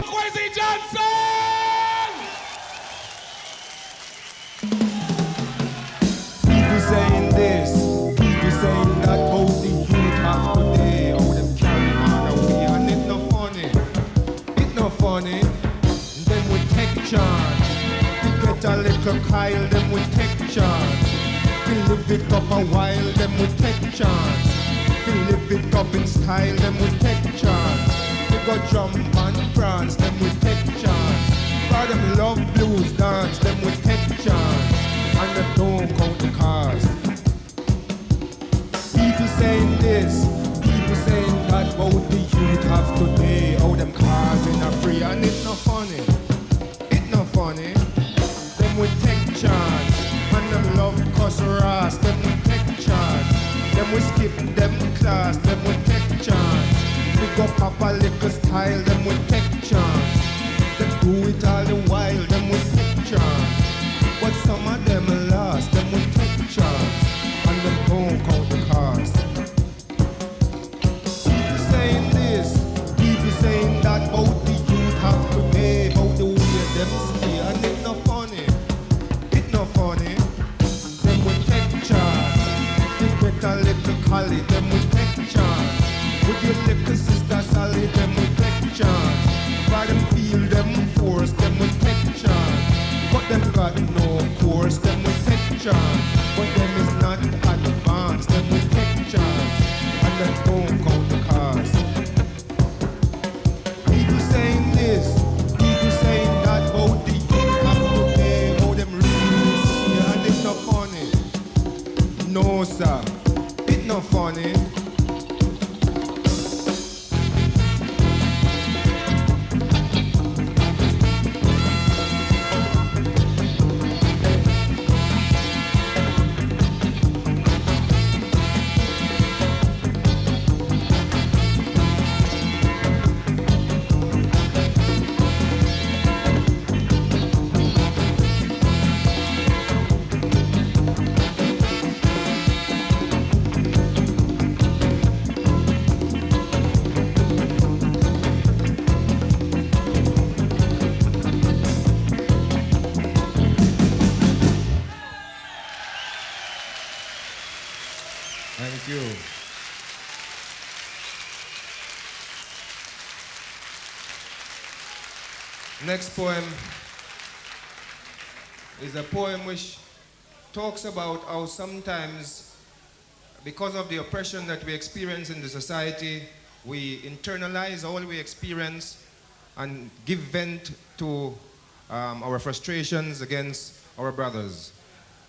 Kwesi Johnson! People saying this, people saying that, oh, the youth have today, oh, them carry on away, and it's not funny, it's not funny. Then we take chance, to get a little Kyle, then we take chance, to live it up a while, then we take chance, to live it up in style, then we take chance, to go jump and prance, then we take chance, for them love blues dance, then we take chance, and they don't count the cars. People saying this, people saying that, what would the youth have today, oh, them cars in a free, and it's not funny. Funny, then we take chance, and them love cuss ras, then we take chance, then we skip them class, then we take chance, we go pop a little style, then we take chance, them do it all the while, then we take chance, but some of them lost, then we take chance, and them don't count the cost. People saying this, people saying that, about the youth have today, about the way them and it's not funny, it's not funny. Then we take chance, you get a little collie, then we take chance. With your little sister Sally, then we take chance. For them feel them force, then we take chance. But them got no course, then we take chance. But them is not advanced, then we take chance. And them don't count the cost. People saying this, people saying that, about the funny. No, sir, it's not funny. Thank you. Next poem is a poem which talks about how sometimes, because of the oppression that we experience in the society, we internalize all we experience and give vent to our frustrations against our brothers.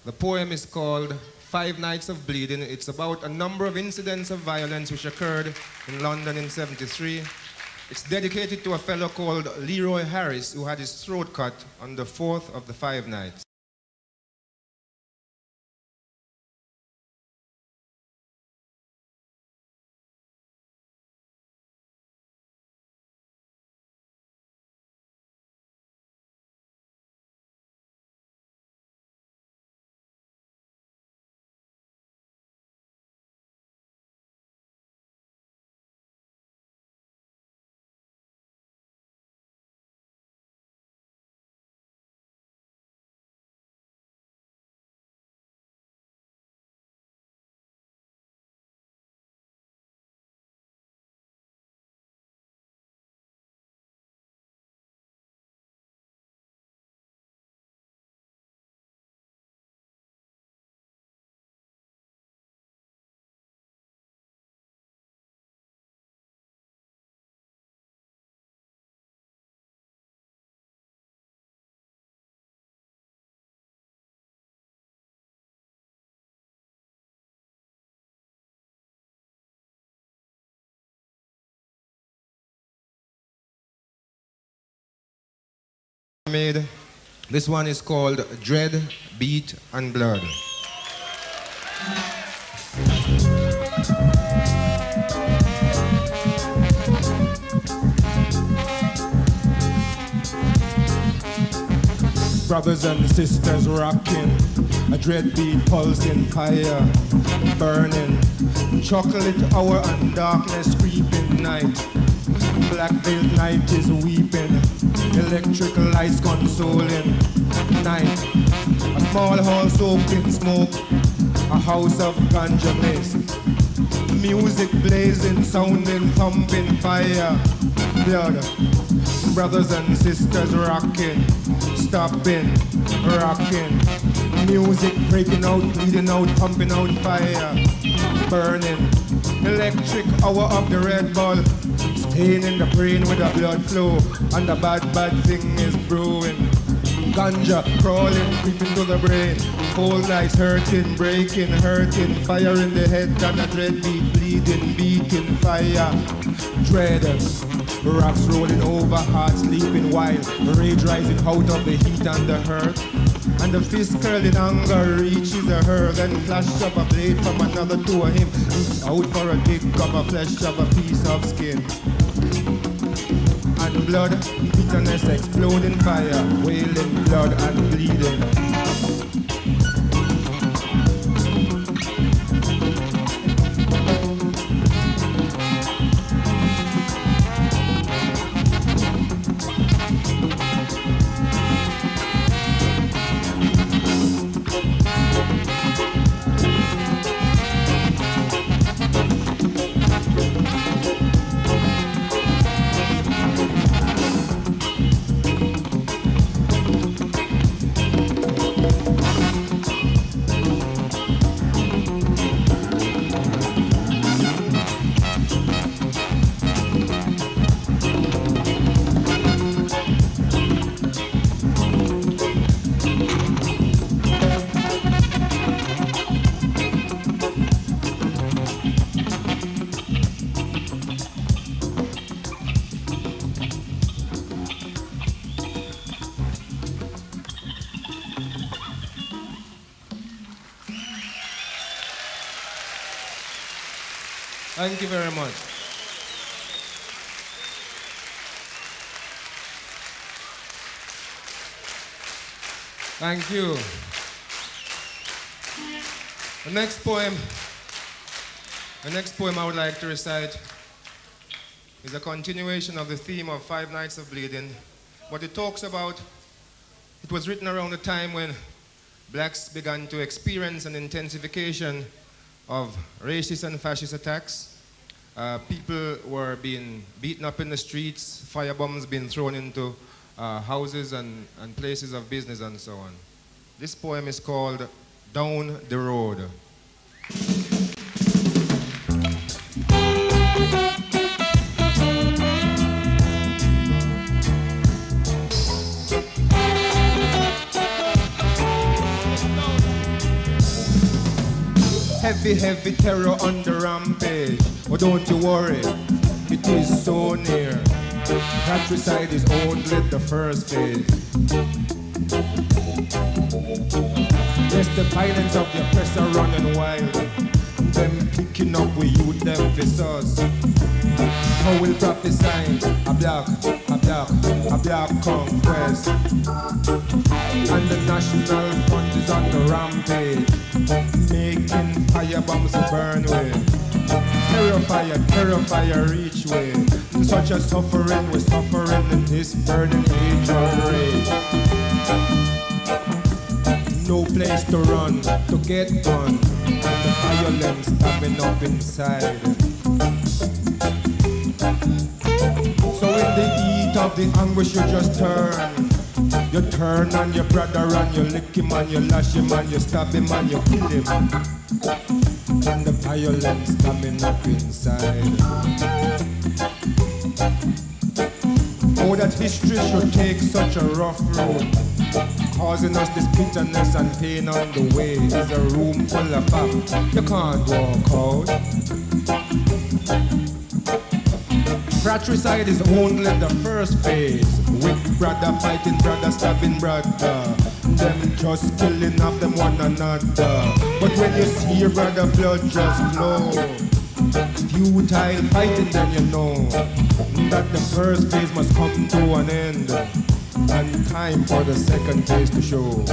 The poem is called 5 Nights of Bleeding. It's about a number of incidents of violence which occurred in London in '73. It's dedicated to a fellow called Leroy Harris, who had his throat cut on the 4th of the 5 nights. This one is called Dread, Beat and Blood. Brothers and sisters rocking, a dread beat pulsing, fire burning, chocolate hour and darkness creeping night. Black veiled night is weeping, electric lights consoling. Night, a small hall soaked in smoke, a house of ganja mist. Music blazing, sounding, thumping, fire, blood. Brothers and sisters rocking, stopping, rocking. Music breaking out, bleeding out, pumping out fire, burning. Electric hour of the red bulb, staying in the brain with the blood flow, and the bad thing is brewing. Ganja crawling, creeping to the brain. Cold nights hurting, breaking, hurting. Fire in the head and a dread beat, bleeding, beating, fire. Dread. Rocks rolling over, heart sleeping wild. Rage rising out of the heat and the hurt. And the fist curling anger reaches a her. Then flash of a blade from another to a him. He's out for a dig of a flesh of a piece of skin. And blood, bitterness, exploding fire, wailing blood and bleeding. Thank you very much. Thank you. The next poem I would like to recite is a continuation of the theme of 5 Nights of Bleeding. What it talks about, it was written around the time when blacks began to experience an intensification of racist and fascist attacks. People were being beaten up in the streets, firebombs being thrown into houses and places of business and so on. This poem is called Doun Di Road. Heavy, heavy terror on the rampage. Oh, don't you worry, it is so near. Patricide is only the first phase. Yes, the violence of the oppressor running wild. Them picking up with youth, them visors. How will prophesy a black conquest. And the National Front is on the rampage, making fire bombs burn way. Terrifier reach way. Such a suffering, we're suffering in this burning age of rage. No place to run, to get done. The violence coming up inside. So in the heat of the anguish you just turn. You turn on your brother and you lick him and you lash him and you stab him and you kill him. And the violence coming up inside. Oh, that history should take such a rough road, causing us this bitterness and pain on the way. There's a room full of pop, you can't walk out. Fratricide is only the first phase, with brother fighting brother, stabbing brother, them just killing off them one another. But when you see your brother blood just flow, futile fighting, then you know that the first phase must come to an end, and time for the second phase to show.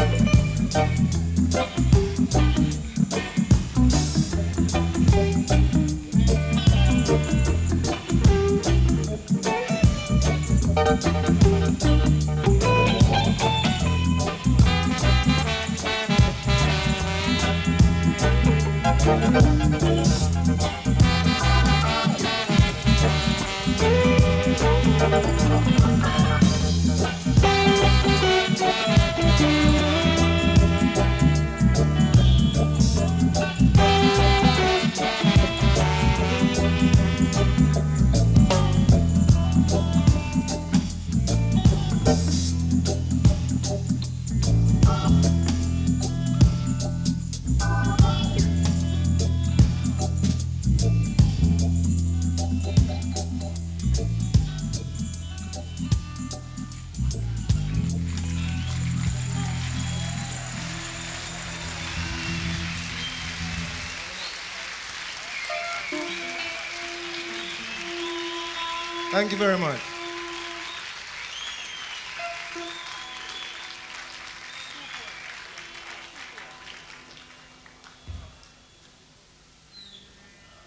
Thank you very much.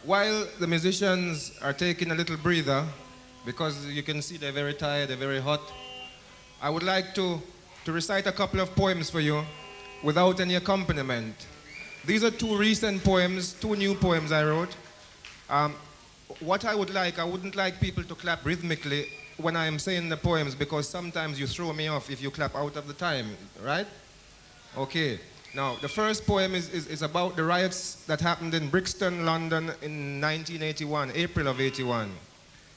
While the musicians are taking a little breather, because you can see they're very tired, they're very hot, I would like to recite a couple of poems for you without any accompaniment. These are two recent poems, two new poems I wrote. What I wouldn't like people to clap rhythmically when I am saying the poems, because sometimes you throw me off if you clap out of the time, right? Okay. Now, the first poem is about the riots that happened in Brixton, London in 1981, April of 81.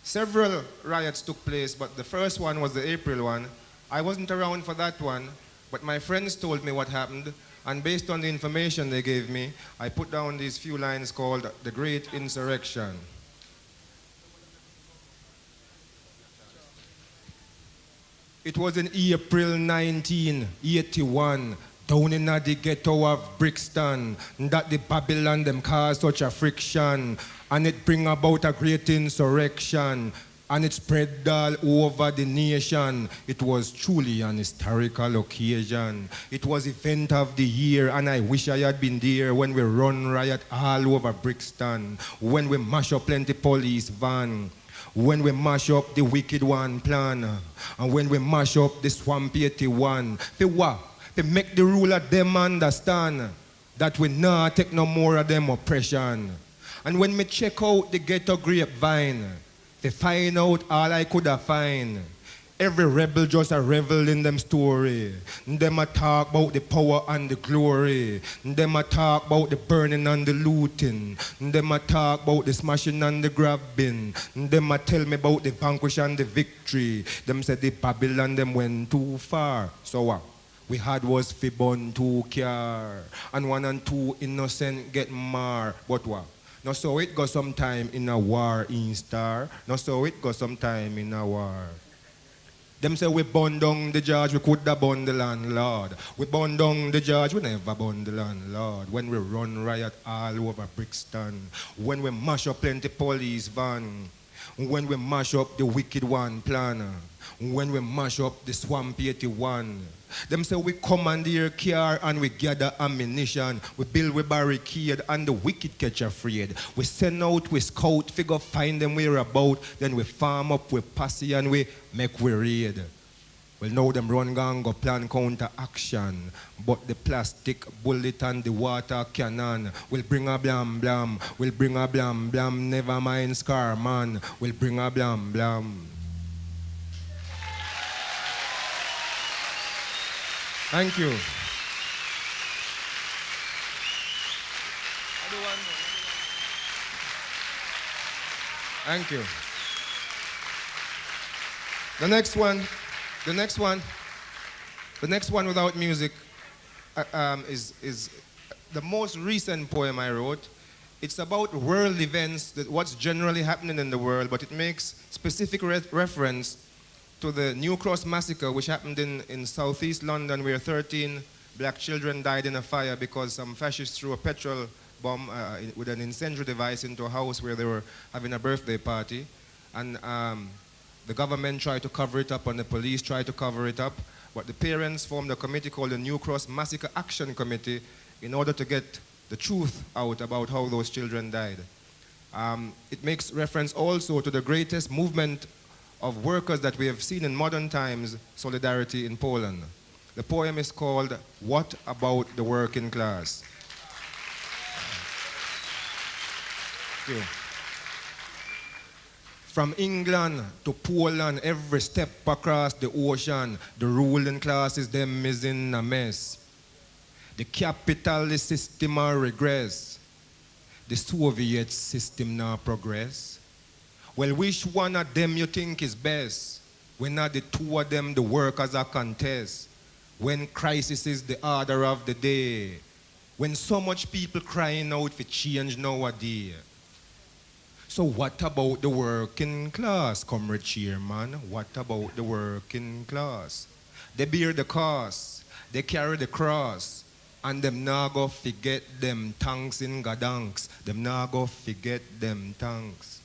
Several riots took place, but the first one was the April one. I wasn't around for that one, but my friends told me what happened, and based on the information they gave me, I put down these few lines called The Great Insurrection. It was in April 1981, down in the ghetto of Brixton, that the Babylon them caused such a friction, and it bring about a great insurrection, and it spread all over the nation. It was truly an historical occasion. It was event of the year, and I wish I had been there when we run riot all over Brixton, when we mash up plenty police van, when we mash up the wicked one plan, and when we mash up the swamp 81. For what? To make the ruler them understand that we not take no more of them oppression. And when me check out the ghetto grapevine, to find out all I could have find. Every rebel just a revel in them story. Them a talk about the power and the glory. Them a talk about the burning and the looting. Them a talk about the smashing and the grabbing. Them a tell me about the vanquish and the victory. Them said the Babylon them went too far. So what? We had was fi burn 2 car, and 1 and 2 innocent get mar. But what? No, so it go sometime in a war in star. No, so it go sometime in a war. Them say we burn down the judge, we could have burn the landlord. We burn down the judge, we never burn the landlord. When we run riot all over Brixton, when we mash up plenty police van, when we mash up the wicked one plan, when we mash up the swamp 81. Them say we commandeer car and we gather ammunition. We build we barricade and the wicked catch afraid. We send out, we scout, figure find them where about. Then we farm up, we posse and we make we raid. Well, now them run gang go plan counter action. But the plastic bullet and the water cannon will bring a blam blam. Will bring a blam blam. Never mind scar man. Will bring a blam blam. Thank you. Thank you. The next one without music is the most recent poem I wrote. It's about world events, that what's generally happening in the world, but it makes specific reference to the New Cross massacre, which happened in southeast London, where 13 black children died in a fire because some fascists threw a petrol bomb with an incendiary device into a house where they were having a birthday party. And the government tried to cover it up and the police tried to cover it up. But the parents formed a committee called the New Cross Massacre Action Committee in order to get the truth out about how those children died. It makes reference also to the greatest movement of workers that we have seen in modern times, Solidarity in Poland. The poem is called What About the Working Class? you. From England to Poland, every step across the ocean, the ruling classes, them is in a mess. The capitalist system a regress. The Soviet system now progress. Well, which one of them you think is best? When are the two of them the workers are contest? When crisis is the order of the day? When so much people crying out for change nowadays? So what about the working class, Comrade Chairman? What about the working class? They bear the cost, they carry the cross, and them nah go forget them tanks in Gadanks. Them nah go forget them tanks.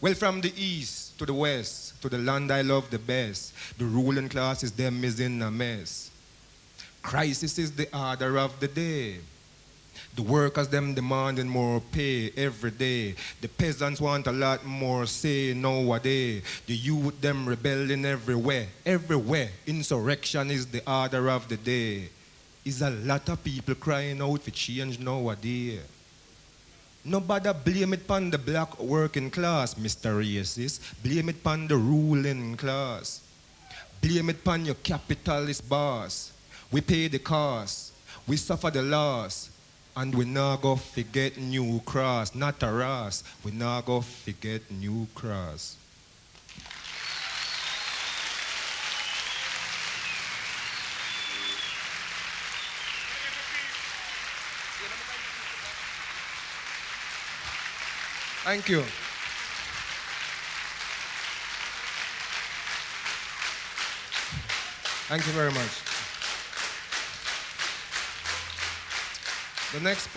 Well, from the east to the west, to the land I love the best, the ruling classes, them is in a mess. Crisis is the order of the day. The workers, them demanding more pay every day. The peasants want a lot more say nowadays. The youth, them rebelling everywhere. Everywhere. Insurrection is the order of the day. Is a lot of people crying out for change nowadays. Nobody blame it upon the black working class, Mr. Racist. Blame it upon the ruling class. Blame it upon your capitalist boss. We pay the cost. We suffer the loss. And we not go forget New Cross, not a Ross. We not go forget New Cross. Thank you. Thank you very much. The next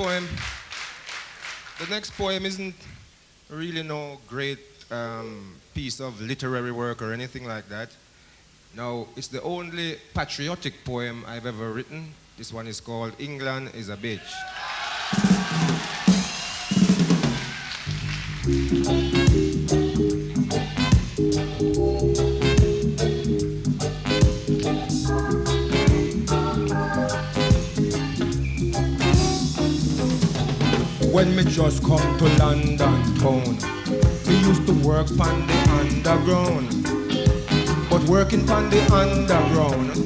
poem isn't really no great piece of literary work or anything like that. Now, it's the only patriotic poem I've ever written. This one is called Inglan Is A Bitch. When me just come to London town, me used to work on the underground. But working on the underground,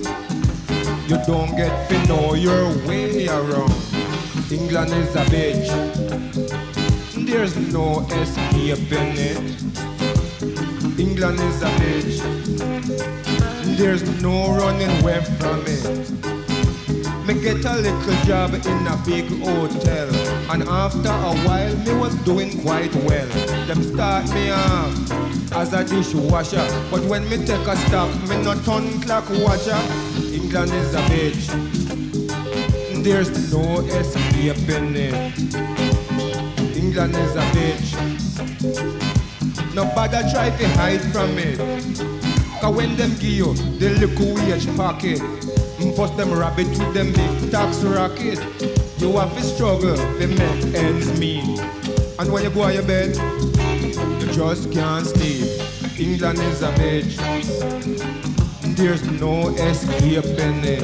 you don't get to know your way around. England is a bitch, there's no escaping it. England is a bitch, there's no running away from it. Me get a little job in a big hotel, and after a while me was doing quite well. Them start me off as a dishwasher, but when me take a stop, me not turn clock watcher. England is a bitch, there's no escaping it. England is a bitch, nobody try to hide from it. Cause when them give you the little wage packet, first them rabbit with them big tax racket. You have to struggle to make ends meet. And when you go on your bed, you just can't sleep. England is a bitch, there's no escaping it.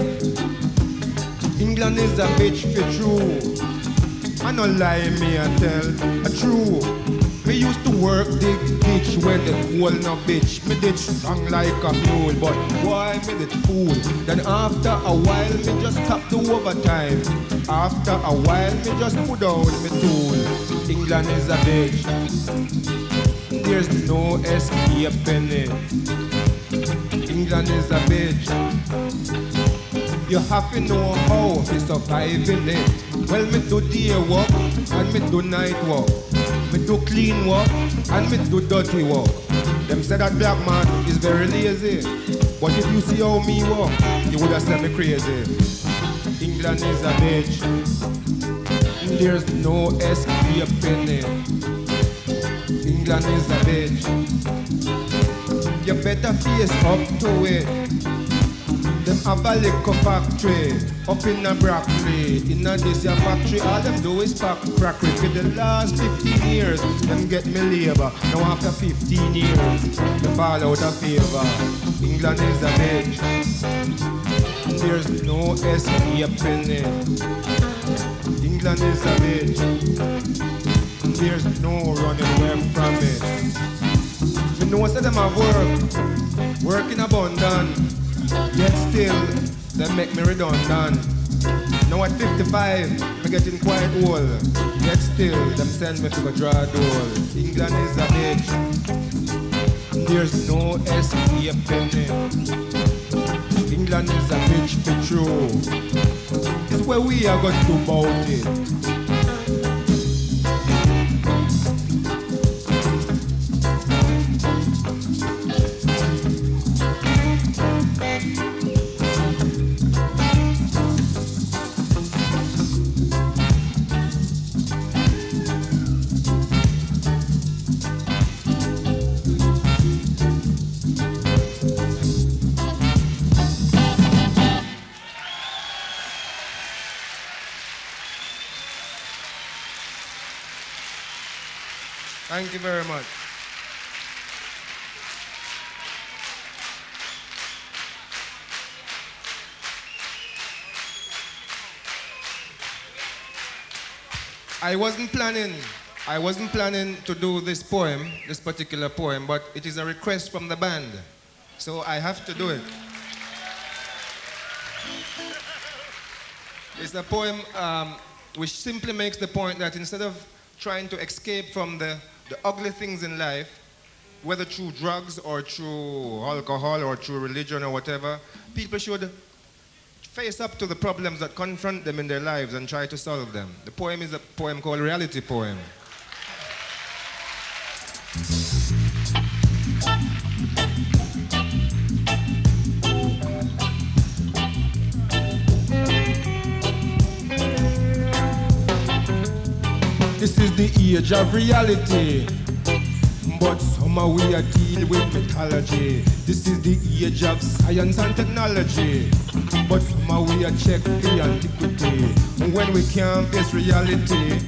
England is a bitch for true. I no lie me I tell a true. Me used to work dig ditch when the hole no bitch. Me did strong like a mule, but why me did fool? Then after a while me just stop the overtime. After a while me just put down me tool. England is a bitch, there's no escaping it. England is a bitch, you have to know how to survive in it. Well, me do day work and me do night work. Me do clean work and me do dirty work. Them say that black man is very lazy, but if you see how me work, you would have said me crazy. England is a bitch, there's no escaping it. England is a bitch, you better face up to it. Them have a liquor factory up in a Brackley. In a this year factory, all them do is pack crackery. For the last 15 years, them get me labor. Now after 15 years, they fall out of favor. England is a bitch, there's no escaping it. England is a bitch, there's no running away from it. Me know say them have work in abundance, yet still they make me redundant. Now at 55, me getting quite old, yet still them send me to go draw a dole. England is a bitch, there's no escaping it. England is a bitch for true. It's where we are going to do about it. Thank you very much. I wasn't planning to do this poem, this particular poem, but it is a request from the band. So I have to do it. It's a poem which simply makes the point that instead of trying to escape from the ugly things in life, whether through drugs or through alcohol or through religion or whatever, people should face up to the problems that confront them in their lives and try to solve them. The poem is a poem called Reality Poem. This is the age of reality, but somehow we are deal with mythology. This is the age of science and technology, but somehow we are check the antiquity. When we can't face reality,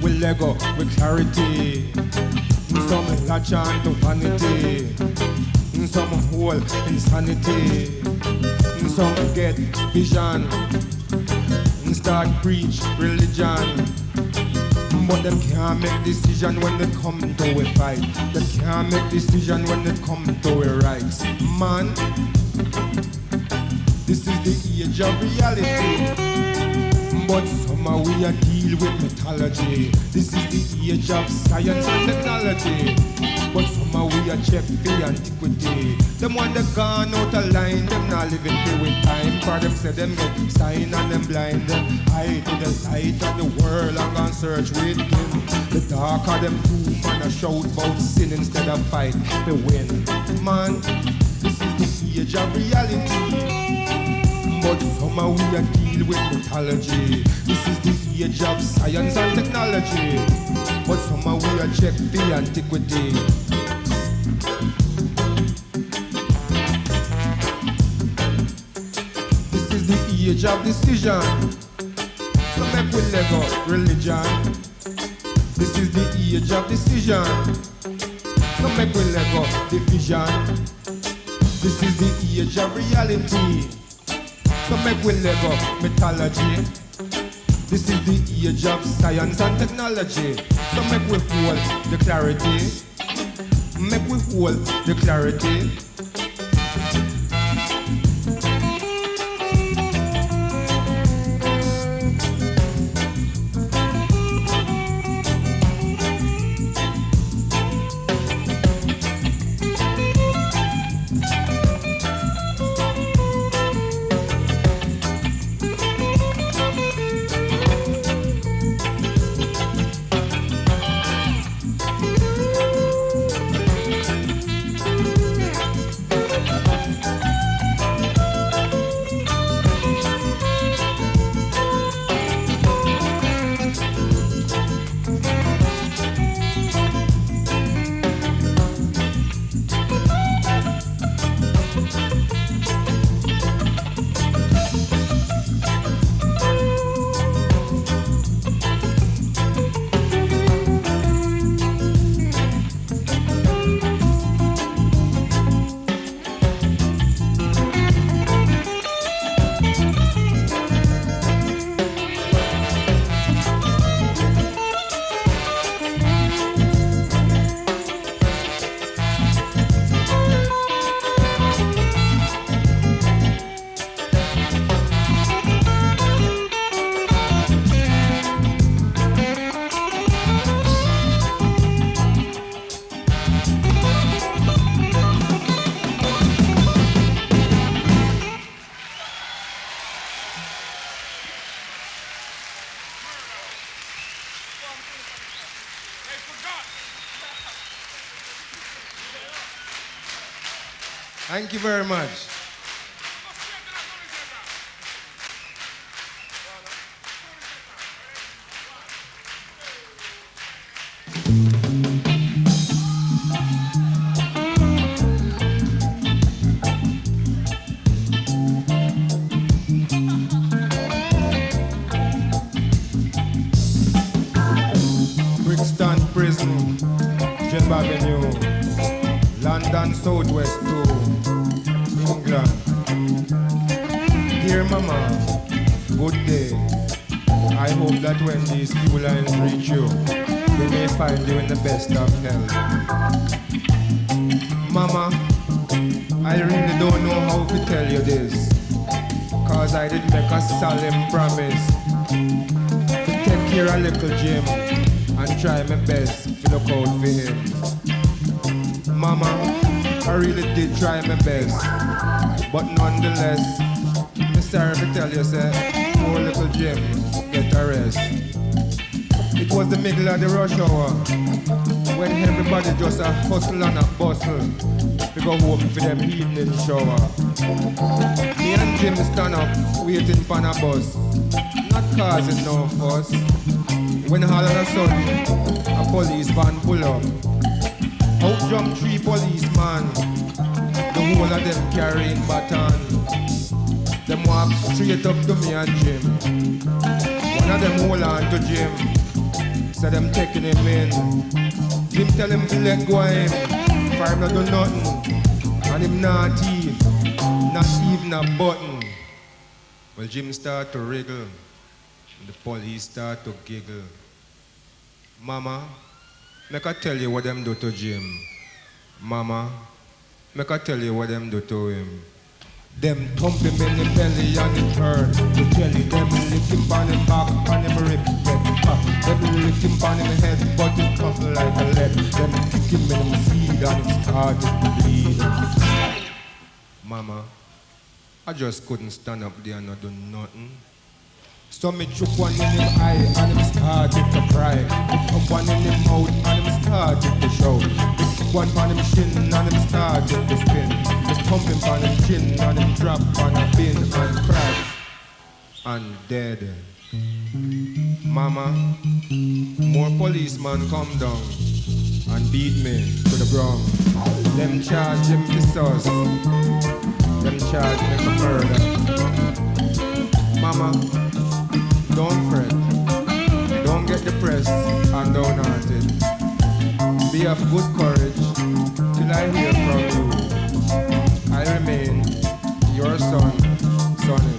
we let go with clarity. Some latch on to vanity, some hold insanity, some get vision, start preach religion. But them can't make decision when they come to a fight. They can't make decision when they come to a rights. Man, this is the age of reality, but somehow we are deal with mythology. This is the age of science and technology, but somehow we are check the antiquity. Them one that gone out of line, them not living here with time. For them say them get sign and them blind them eye to the light of the world and gone search with him. The dark of them two man a shout about sin instead of fight to win. Man, this is the age of reality, but somehow we are deal with mythology. This is the age of science and technology, but somehow we are check the antiquity. This is the age of decision, so make we let go religion. This is the age of decision, so make we let go division. This is the age of reality, so make we let go mythology. This is the age of science and technology, so make we hold the clarity. Make we hold the clarity. Thank you very much. Brixton Prison, Jeb Avenue, London Southwest to England. Dear Mama, good day. I hope that when these few lines reach you, they may find you in the best of health. Mama, I really don't know how to tell you this, cause I did make a solemn promise to take care of little Jim and try my best to look out for him. Mama, I really did try my best, but nonetheless, I'm sorry to tell you, sir, poor little Jim get a rest. It was the middle of the rush hour, when everybody just a hustle and a bustle to go home for them evening shower. Me and Jim stand up, waiting for a bus, not causing no fuss, when all of a sudden, a police van pull up. Out jump 3 policemen, the whole of them carrying baton. Them walk straight up to me and Jim. One of them hold on to Jim, so them taking him in. Jim tell him to let go of him, for him not do nothing, and him not thief, not even a button. Well, Jim start to wriggle, and the police start to giggle. Mama, make I tell you what them do to Jim. Mama, make I tell you what them do to him. Them thump him in the belly and it hurt. The jelly, them lick him on him back and him rip get up. Them lick him on him head, but it tough like a lead. Them kick him in him seed and it started to bleed. Mama, I just couldn't stand up there and not do nothing. So me chook one in him eye and him started to cry. Me pump one in him mouth and him started to shout. Me kick one on him shin and him started to spin. Me pump him on him chin and him drop on a bin and crash and dead. Mama, more policemen come down and beat me to the ground. Them charge him to sus. Them charge me for murder. Mama, don't fret, don't get depressed and downhearted. Be of good courage till I hear from you. I remain your son, Sonny.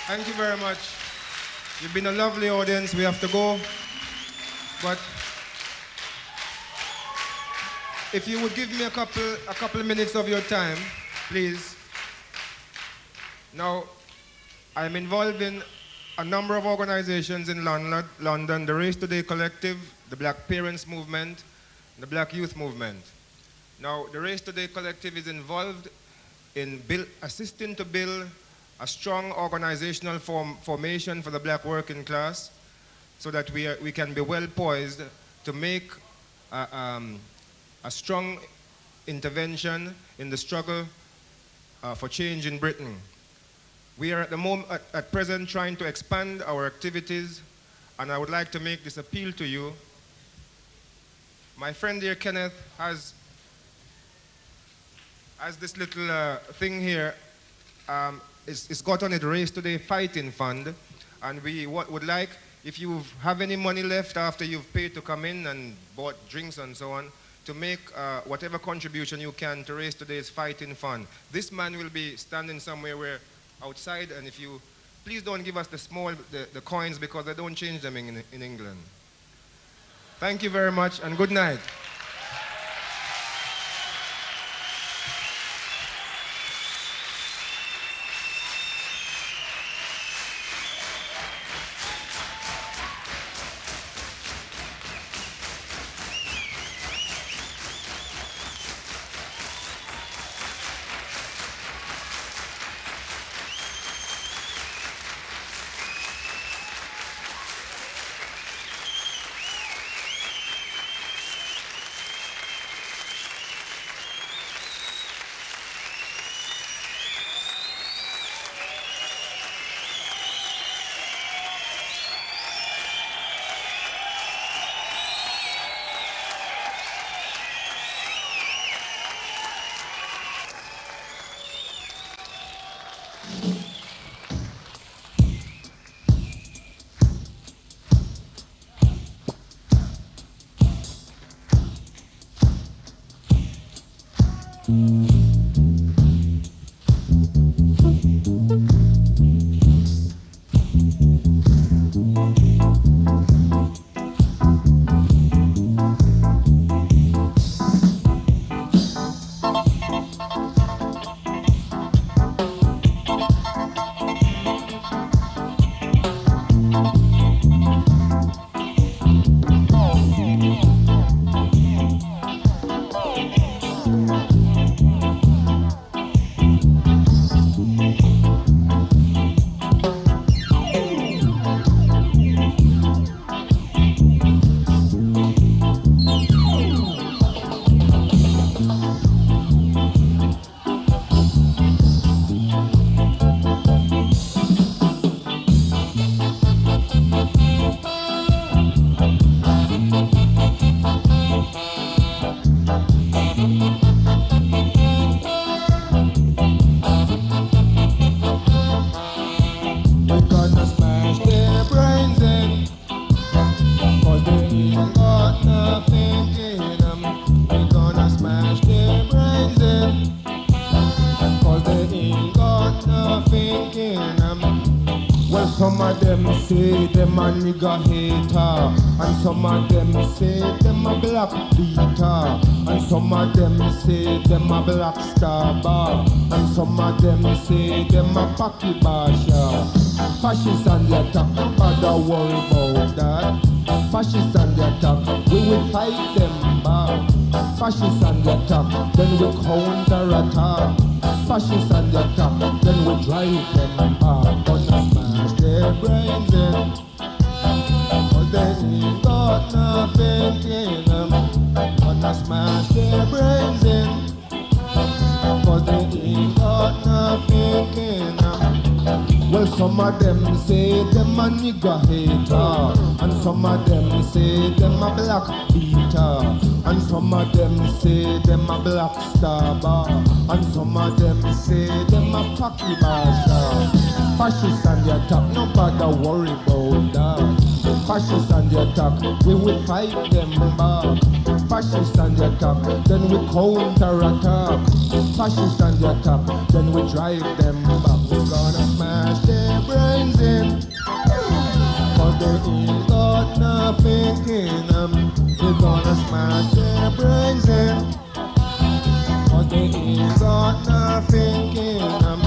Thank you very much. You've been a lovely audience. We have to go. But if you would give me a couple of minutes of your time, please. Now, I'm involved in a number of organizations in London, the Race Today Collective, the Black Parents Movement, the Black Youth Movement. Now, the Race Today Collective is involved in assisting to build a strong organizational formation for the black working class so that we can be well poised to make a strong intervention in the struggle for change in Britain. We are at present trying to expand our activities, and I would like to make this appeal to you. My friend here, Kenneth, has as this little thing here it's got on it Race Today Fighting Fund, and we would like, if you have any money left after you've paid to come in and bought drinks and so on, to make whatever contribution you can to Race Today's Fighting Fund. This man will be standing somewhere where outside, and if you please don't give us the coins, because they don't change them in England. Thank you very much and good night. Say them a nigga hater, and some of them say them a black beater, and some of them say them a black star bar, and some of them say them a packy basher. Fascists and the attack, nobody worry about that. Fascists and the attack, we will fight them back. Fascists and the attack, then we counter attack. Fascists and the attack, then we drive them back. Gonna smash their brains in, 'cause they ain't got nothing in them. Gonna smash their brains in, 'cause they ain't got nothing in them. Well, some of them say them a nigga hater, and some of them say them a black beater, and some of them say them a black star bar, and some of them say them a packy basher. Fascists and the attack, nobody worry about that. Fascists and the attack, we will fight them back. Fascists and the attack, then we counter attack. Fascists and the attack, then we drive them back. We're gonna smash their brains in, 'cause they ain't got nothing in them. We're gonna smash their brains in, 'cause they ain't got nothing in them.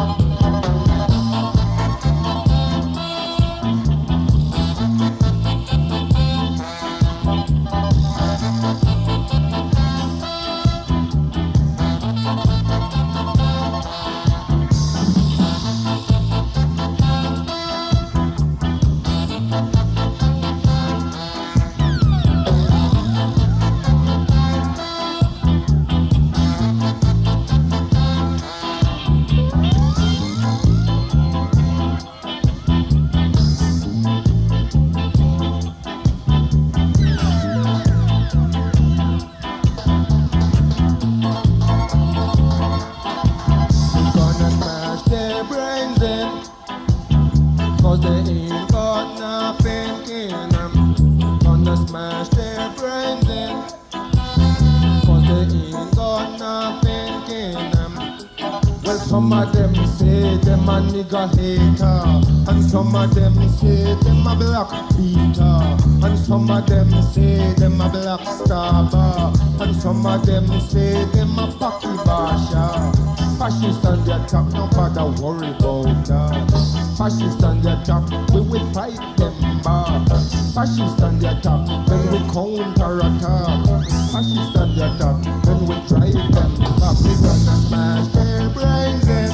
Well, some of them say them a nigga hater, and some of them say them a black beater, and some of them say them a black stabber, and some of them say them a pocky basher. Fascists on the attack, no bother worry about that. Fascists on the attack, we will fight them back. Fascists on the attack, then we counter attack. Fascists on the attack, then we drive them back. We gonna smash their brains in,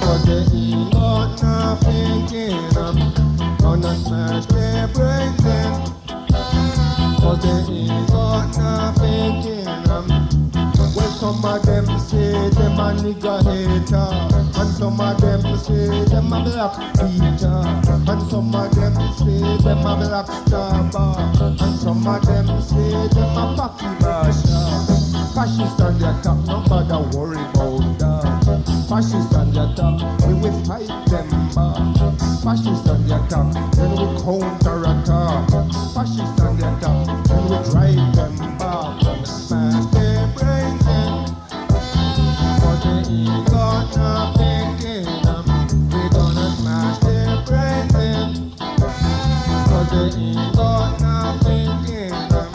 but they ain't got nothing in them. Gonna smash their brains in, but they ain't got nothing in them. Well, some of them say them a nigga hater, and some of them say them a black beater, and some of them say them a black stabber, and some of them say them a pocky basher. Fascists on the attack, no bother worry about that. Fascists on the attack, we will fight them back. Fascists on the attack, then we counter attack. Fascists on the attack, then we drive them back. Smash their brains in, but they ain't got nothing in them. We gonna smash their brains in, but they ain't got nothing in them.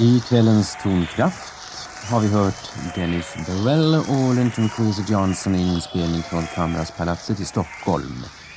I kvällens tonkraft har vi hört Dennis Bovell och Linton Kwesi Johnson i en inspelning från Kamraspalatset i Stockholm.